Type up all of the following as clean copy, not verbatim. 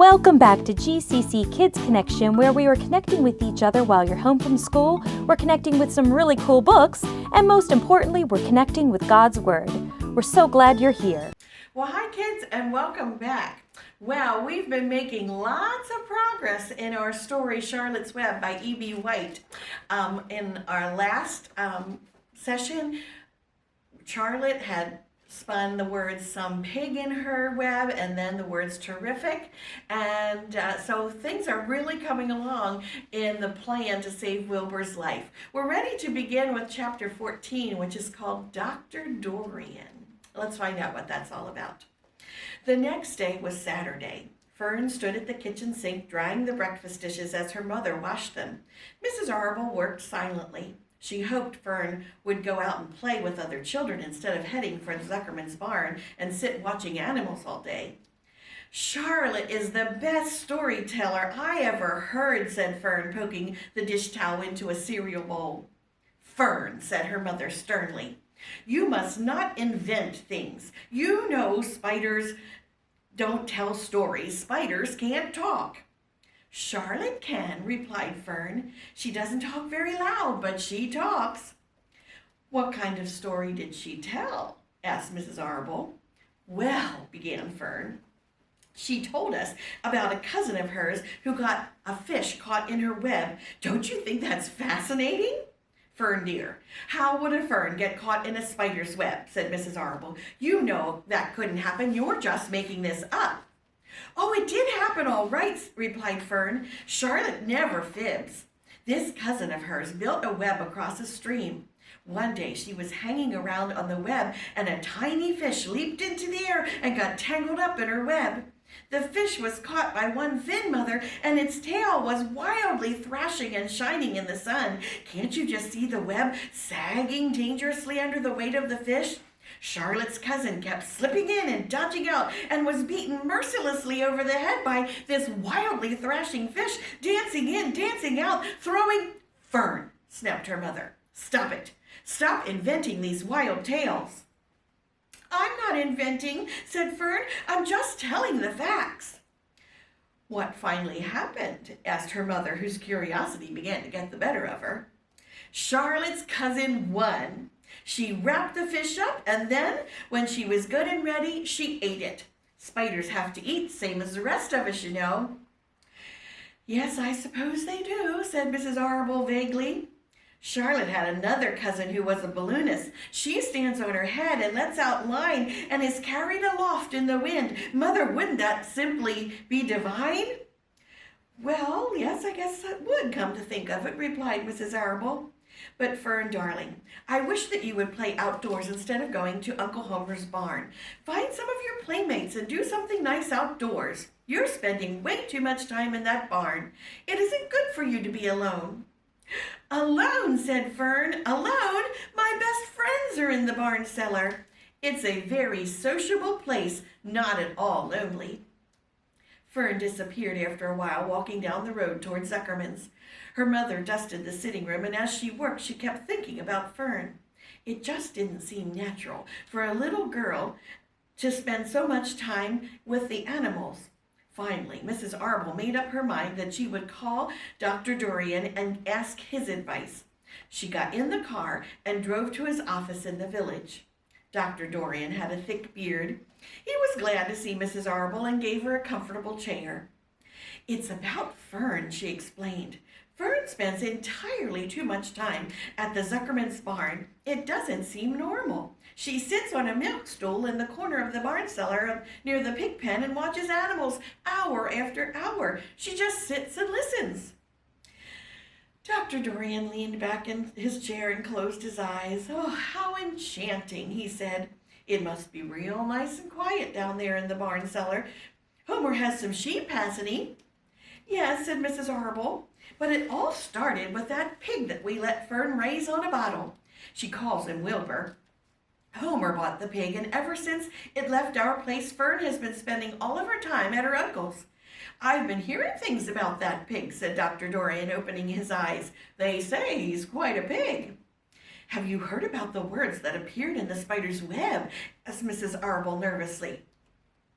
Welcome back to GCC Kids Connection, where we are connecting with each other while you're home from school. We're connecting with some really cool books, and most importantly, we're connecting with God's Word. We're so glad you're here. Well, hi kids, and welcome back. Well, we've been making lots of progress in our story, Charlotte's Web by E.B. White. In our last session, Charlotte had spun the words "some pig in her web" and then the words "terrific," and so things are really coming along in the plan to save Wilbur's life. We're ready to begin with chapter 14, which is called Dr. Dorian. Let's find out what that's all about. The next day was Saturday. Fern stood at the kitchen sink drying the breakfast dishes as her mother washed them. Mrs. Arble worked silently. She hoped Fern would go out and play with other children instead of heading for Zuckerman's barn and sit watching animals all day. "Charlotte is the best storyteller I ever heard," said Fern, poking the dish towel into a cereal bowl. "Fern," said her mother sternly, "you must not invent things. You know spiders don't tell stories. Spiders can't talk." "Charlotte can," replied Fern. "She doesn't talk very loud, but she talks." "What kind of story did she tell?" asked Mrs. Arble. "Well," began Fern, "she told us about a cousin of hers who got a fish caught in her web. Don't you think that's fascinating?" "Fern dear, how would a fern get caught in a spider's web?" said Mrs. Arble. "You know that couldn't happen. You're just making this up." "Oh, it did happen all right," replied Fern. "Charlotte never fibs. This cousin of hers built a web across a stream. One day she was hanging around on the web and a tiny fish leaped into the air and got tangled up in her web. The fish was caught by one fin, Mother, and its tail was wildly thrashing and shining in the sun. Can't you just see the web sagging dangerously under the weight of the fish? Charlotte's cousin kept slipping in and dodging out and was beaten mercilessly over the head by this wildly thrashing fish, dancing in, dancing out, throwing—" "Fern," snapped her mother, "stop it. Stop inventing these wild tales." "I'm not inventing," said Fern. "I'm just telling the facts." "What finally happened?" asked her mother, whose curiosity began to get the better of her. "Charlotte's cousin won. She wrapped the fish up, and then, when she was good and ready, she ate it. Spiders have to eat, same as the rest of us, you know." "Yes, I suppose they do," said Mrs. Arble vaguely. "Charlotte had another cousin who was a balloonist. She stands on her head and lets out line and is carried aloft in the wind. Mother, wouldn't that simply be divine?" "Well, yes, I guess that would, come to think of it," replied Mrs. Arble. "But Fern, darling, I wish that you would play outdoors instead of going to Uncle Homer's barn. Find some of your playmates and do something nice outdoors. You're spending way too much time in that barn. It isn't good for you to be alone." "Alone," said Fern. "Alone? My best friends are in the barn cellar. It's a very sociable place, not at all lonely." Fern disappeared after a while, walking down the road toward Zuckerman's. Her mother dusted the sitting room, and as she worked, she kept thinking about Fern. It just didn't seem natural for a little girl to spend so much time with the animals. Finally, Mrs. Arble made up her mind that she would call Dr. Dorian and ask his advice. She got in the car and drove to his office in the village. Dr. Dorian had a thick beard. He was glad to see Mrs. Arble and gave her a comfortable chair. "It's about Fern," she explained. "Fern spends entirely too much time at the Zuckerman's barn. It doesn't seem normal. She sits on a milk stool in the corner of the barn cellar near the pig pen and watches animals hour after hour. She just sits and listens." Dr. Dorian leaned back in his chair and closed his eyes. "Oh, how enchanting," he said. "It must be real nice and quiet down there in the barn cellar. Homer has some sheep, hasn't he?" "Yes," said Mrs. Arble. "But it all started with that pig that we let Fern raise on a bottle. She calls him Wilbur. Homer bought the pig, and ever since it left our place, Fern has been spending all of her time at her uncle's." "I've been hearing things about that pig," said Dr. Dorian, opening his eyes. "They say he's quite a pig." "Have you heard about the words that appeared in the spider's web?" asked Mrs. Arble nervously.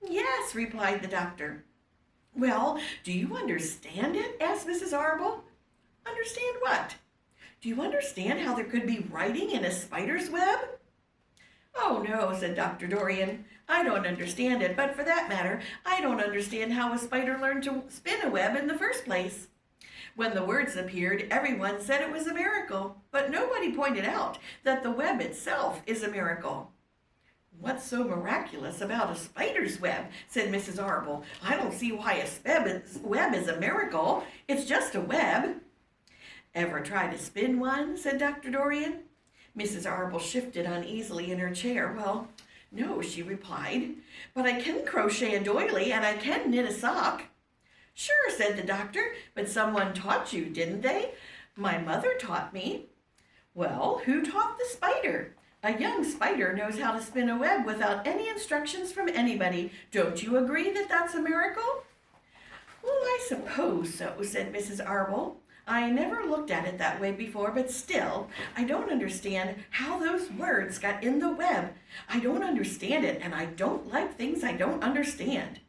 "Yes," replied the doctor. Well, do you understand it? Asked Mrs. Arble. Understand what? Do you understand how there could be writing in a spider's web? Oh, no, said Dr. Dorian. I don't understand it, but for that matter, I don't understand how a spider learned to spin a web in the first place. When the words appeared, everyone said it was a miracle, but nobody pointed out that the web itself is a miracle. What's so miraculous about a spider's web? Said Mrs. Arble. I don't see why a web is a miracle. It's just a web. Ever try to spin one? Said Dr. Dorian. Mrs. Arble shifted uneasily in her chair. Well, no, she replied, but I can crochet a doily and I can knit a sock. Sure, said the doctor, but someone taught you, didn't they? My mother taught me. Well, who taught the spider? A young spider knows how to spin a web without any instructions from anybody. Don't you agree that that's a miracle? Well, I suppose so, said Mrs. Arble. I never looked at it that way before, but still, I don't understand how those words got in the web. I don't understand it, and I don't like things I don't understand.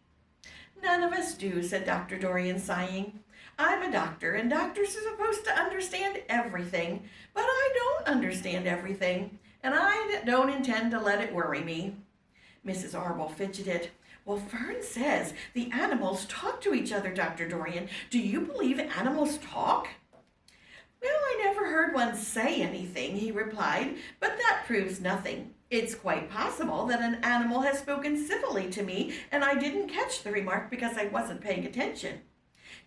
None of us do, said Dr. Dorian, sighing. I'm a doctor, and doctors are supposed to understand everything, but I don't understand everything, and I don't intend to let it worry me. Mrs. Arble fidgeted. Well, Fern says the animals talk to each other, Dr. Dorian. Do you believe animals talk? Well, I never heard one say anything, he replied, but that proves nothing. It's quite possible that an animal has spoken civilly to me, and I didn't catch the remark because I wasn't paying attention.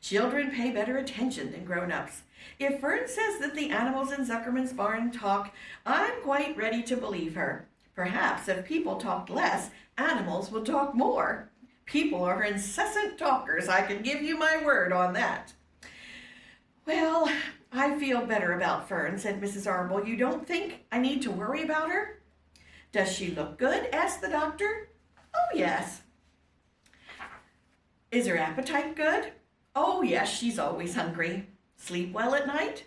Children pay better attention than grown-ups. If Fern says that the animals in Zuckerman's barn talk, I'm quite ready to believe her. Perhaps if people talked less, animals will talk more. People are incessant talkers, I can give you my word on that. Well, I feel better about Fern, said Mrs. Arble. You don't think I need to worry about her? Does she look good? Asked the doctor. Oh, yes. Is her appetite good? Oh, yes, she's always hungry. Sleep well at night?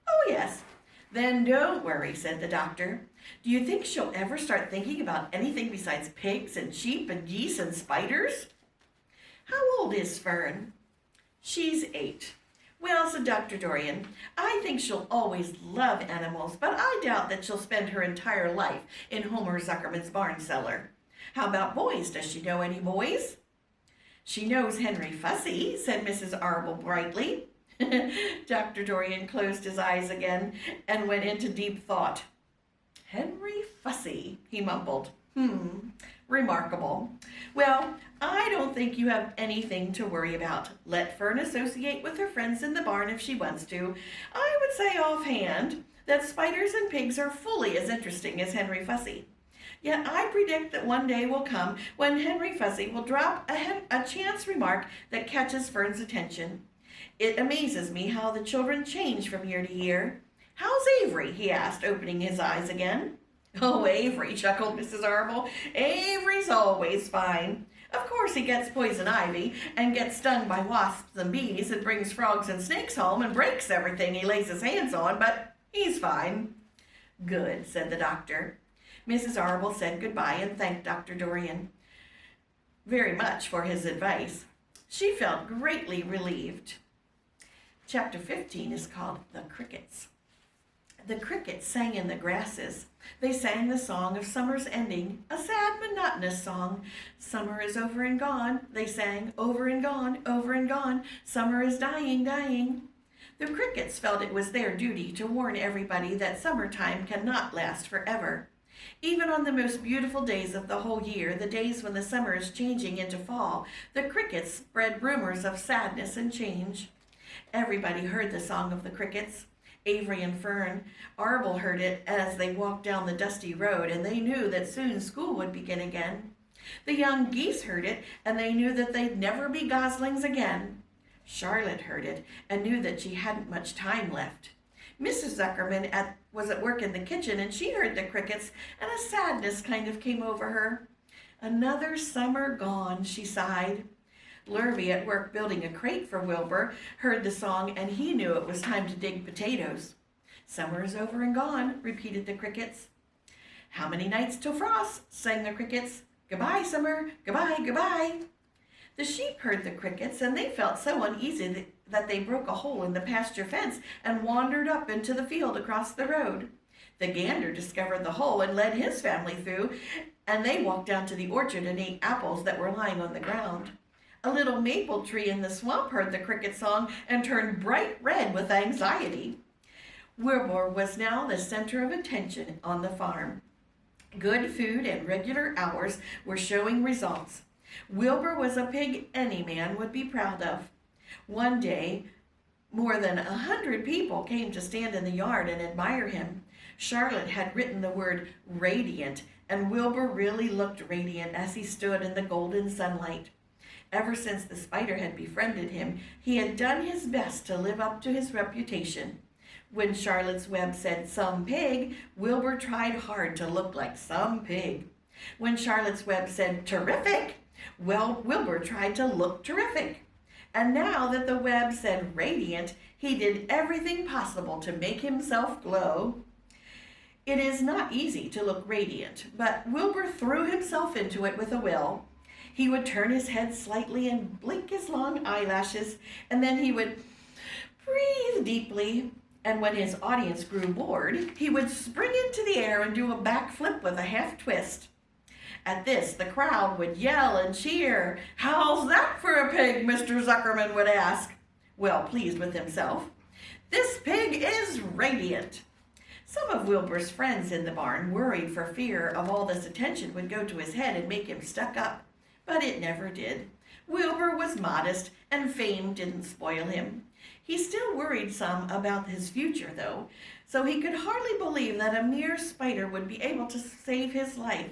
Oh, yes. Then don't worry, said the doctor. Do you think she'll ever start thinking about anything besides pigs and sheep and geese and spiders? How old is Fern? She's 8. Well, said Dr. Dorian, I think she'll always love animals, but I doubt that she'll spend her entire life in Homer Zuckerman's barn cellar. How about boys? Does she know any boys? She knows Henry Fussy, said Mrs. Arble brightly. Dr. Dorian closed his eyes again and went into deep thought. Henry Fussy, he mumbled. Remarkable. Well, I don't think you have anything to worry about. Let Fern associate with her friends in the barn if she wants to. I would say offhand that spiders and pigs are fully as interesting as Henry Fussy. Yet I predict that one day will come when Henry Fussy will drop a chance remark that catches Fern's attention. It amazes me how the children change from year to year. How's Avery? He asked, opening his eyes again. Oh, Avery, chuckled Mrs. Arble. Avery's always fine. Of course he gets poison ivy and gets stung by wasps and bees and brings frogs and snakes home and breaks everything he lays his hands on, but he's fine. Good, said the doctor. Mrs. Arble said goodbye and thanked Dr. Dorian very much for his advice. She felt greatly relieved. Chapter 15 is called The Crickets. The crickets sang in the grasses. They sang the song of summer's ending, a sad, monotonous song. Summer is over and gone, they sang, over and gone, over and gone. Summer is dying, dying. The crickets felt it was their duty to warn everybody that summertime cannot last forever. Even on the most beautiful days of the whole year, the days when the summer is changing into fall, the crickets spread rumors of sadness and change. Everybody heard the song of the crickets. Avery and Fern Arble heard it as they walked down the dusty road, and they knew that soon school would begin again. The young geese heard it, and they knew that they'd never be goslings again. Charlotte heard it, and knew that she hadn't much time left. Mrs. Zuckerman was at work in the kitchen, and she heard the crickets, and a sadness kind of came over her. Another summer gone, she sighed. Lurvy, at work building a crate for Wilbur, heard the song, and he knew it was time to dig potatoes. Summer is over and gone, repeated the crickets. How many nights till frost, sang the crickets. Goodbye, summer, goodbye, goodbye. The sheep heard the crickets, and they felt so uneasy that they broke a hole in the pasture fence and wandered up into the field across the road. The gander discovered the hole and led his family through, and they walked down to the orchard and ate apples that were lying on the ground. A little maple tree in the swamp heard the cricket song and turned bright red with anxiety. Wilbur was now the center of attention on the farm. Good food and regular hours were showing results. Wilbur was a pig any man would be proud of. One day, more than 100 people came to stand in the yard and admire him. Charlotte had written the word radiant, and Wilbur really looked radiant as he stood in the golden sunlight. Ever since the spider had befriended him, he had done his best to live up to his reputation. When Charlotte's Web said some pig, Wilbur tried hard to look like some pig. When Charlotte's Web said terrific, well, Wilbur tried to look terrific. And now that the web said radiant, he did everything possible to make himself glow. It is not easy to look radiant, but Wilbur threw himself into it with a will. He would turn his head slightly and blink his long eyelashes, and then he would breathe deeply. And when his audience grew bored, he would spring into the air and do a backflip with a half twist. At this, the crowd would yell and cheer. "How's that for a pig?" Mr. Zuckerman would ask, well pleased with himself. "This pig is radiant." Some of Wilbur's friends in the barn worried for fear of all this attention would go to his head and make him stuck up, but it never did. Wilbur was modest, and fame didn't spoil him. He still worried some about his future, though, so he could hardly believe that a mere spider would be able to save his life.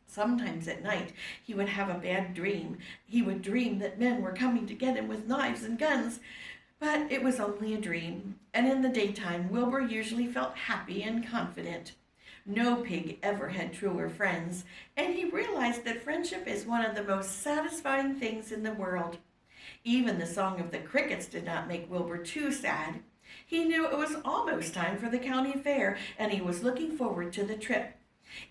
Sometimes at night he would have a bad dream. He would dream that men were coming to get him with knives and guns, but it was only a dream, and in the daytime Wilbur usually felt happy and confident. No pig ever had truer friends, and he realized that friendship is one of the most satisfying things in the world. Even the song of the crickets did not make Wilbur too sad. He knew it was almost time for the county fair, and he was looking forward to the trip.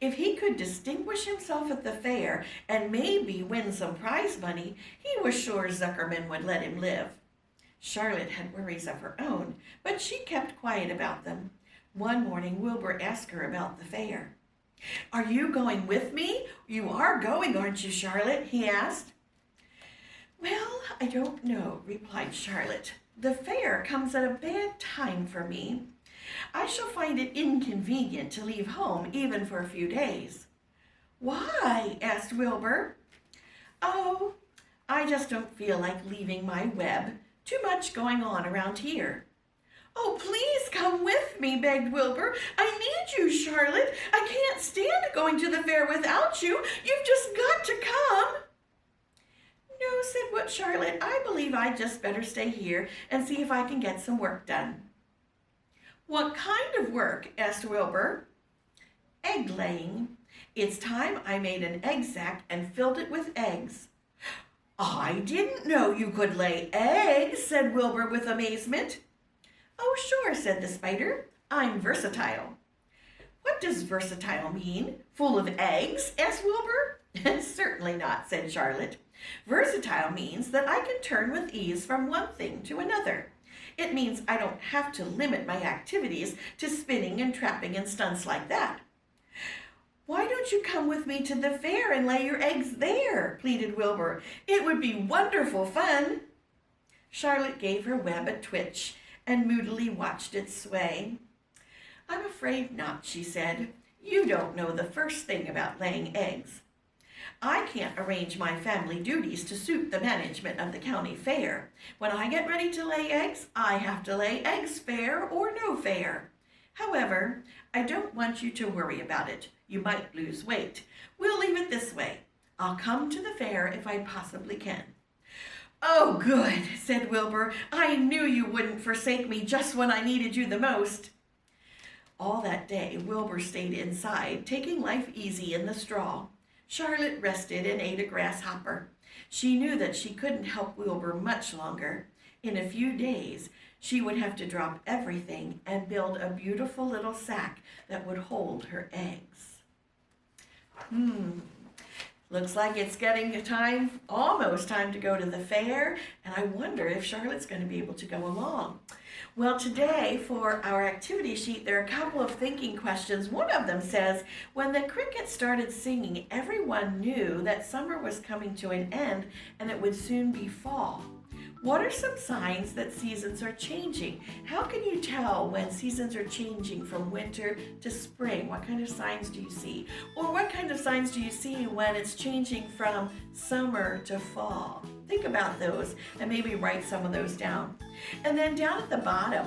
If he could distinguish himself at the fair and maybe win some prize money, he was sure Zuckerman would let him live. Charlotte had worries of her own, but she kept quiet about them. One morning, Wilbur asked her about the fair. "Are you going with me? You are going, aren't you, Charlotte?" he asked. "Well, I don't know," replied Charlotte. "The fair comes at a bad time for me. I shall find it inconvenient to leave home even for a few days." "Why?" asked Wilbur. "Oh, I just don't feel like leaving my web. Too much going on around here." "Oh, please come with me," begged Wilbur. "I need you, Charlotte. I can't stand going to the fair without you. You've just got to come." "No," said Charlotte. "I believe I'd just better stay here and see if I can get some work done." "What kind of work?" asked Wilbur. "Egg laying. It's time I made an egg sack and filled it with eggs." "I didn't know you could lay eggs," said Wilbur with amazement. "Oh, sure," said the spider. "I'm versatile." "What does versatile mean? Full of eggs?" asked Wilbur. "Certainly not," said Charlotte. "Versatile means that I can turn with ease from one thing to another. It means I don't have to limit my activities to spinning and trapping and stunts like that." "Why don't you come with me to the fair and lay your eggs there?" pleaded Wilbur. "It would be wonderful fun." Charlotte gave her web a twitch and moodily watched it sway. "I'm afraid not," she said. "You don't know the first thing about laying eggs. I can't arrange my family duties to suit the management of the county fair. When I get ready to lay eggs, I have to lay eggs, fair or no fair. However, I don't want you to worry about it. You might lose weight. We'll leave it this way. I'll come to the fair if I possibly can." "Oh, good," said Wilbur. "I knew you wouldn't forsake me just when I needed you the most." All that day, Wilbur stayed inside, taking life easy in the straw. Charlotte rested and ate a grasshopper. She knew that she couldn't help Wilbur much longer. In a few days, she would have to drop everything and build a beautiful little sack that would hold her eggs. Looks like it's getting time, almost time to go to the fair, and I wonder if Charlotte's going to be able to go along. Well, today for our activity sheet, there are a couple of thinking questions. One of them says, when the crickets started singing, everyone knew that summer was coming to an end and it would soon be fall. What are some signs that seasons are changing? How can you tell when seasons are changing from winter to spring? What kind of signs do you see? Or what kind of signs do you see when it's changing from summer to fall? Think about those and maybe write some of those down. And then down at the bottom,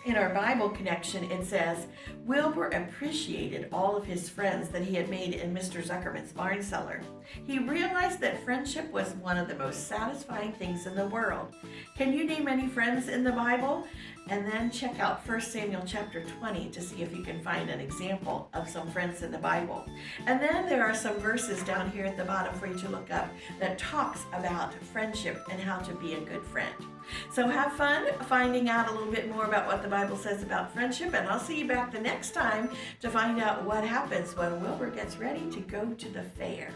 in our Bible connection, it says, Wilbur appreciated all of his friends that he had made in Mr. Zuckerman's barn cellar. He realized that friendship was one of the most satisfying things in the world. Can you name any friends in the Bible? And then check out 1 Samuel chapter 20 to see if you can find an example of some friends in the Bible. And then there are some verses down here at the bottom for you to look up that talks about friendship and how to be a good friend. So have fun finding out a little bit more about what the Bible says about friendship, and I'll see you back the next time to find out what happens when Wilbur gets ready to go to the fair.